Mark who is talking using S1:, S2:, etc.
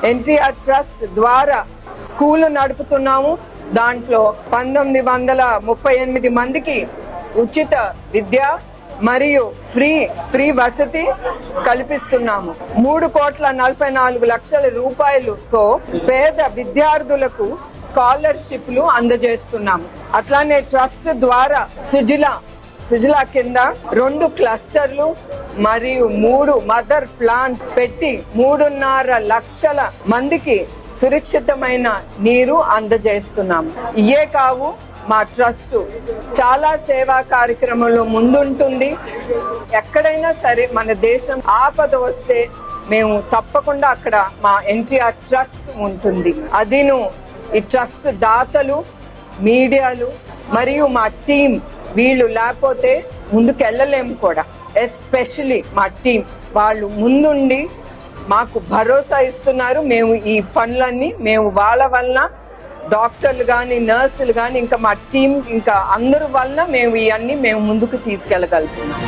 S1: NTR trust ద్వారా school నడుపుతున్నాము. దాంట్లో 1938 మందికి ఉచిత విద్య మరియు ఫ్రీ వసతి కల్పిస్తున్నాము. 3,44,00,000 రూపాయలతో పేద విద్యార్థులకు స్కాలర్షిప్లు అందజేస్తున్నాము. అట్లానే ట్రస్ట్ ద్వారా సుజలా కింద 2 క్లస్టర్లు మరియు 3 మదర్ ప్లాంట్స్ పెట్టి 3.5 లక్షల మందికి సురక్షితమైన నీరు అందజేస్తున్నాము. ఇయే కావు, మా ట్రస్ట్ చాలా సేవా కార్యక్రమంలో ముందుంటుంది. ఎక్కడైనా సరే మన దేశం ఆపద వస్తే మేము తప్పకుండా అక్కడ మా ఎన్టీఆర్ ట్రస్ట్ ఉంటుంది. అదిను ఈ ట్రస్ట్ దాతలు, మీడియాలు మరియు మా టీం, వీళ్ళు లేకపోతే ముందుకెళ్ళలేము కూడా. ఎస్పెషలీ మా టీం వాళ్ళు ముందుండి మాకు భరోసా ఇస్తున్నారు. మేము ఈ పనులన్నీ వాళ్ళ వలన, డాక్టర్లు కానీ, నర్సులు కానీ, ఇంకా మా టీం, ఇంకా అందరి వలన మేము ఇవన్నీ ముందుకు తీసుకెళ్ళగలుగుతున్నాం.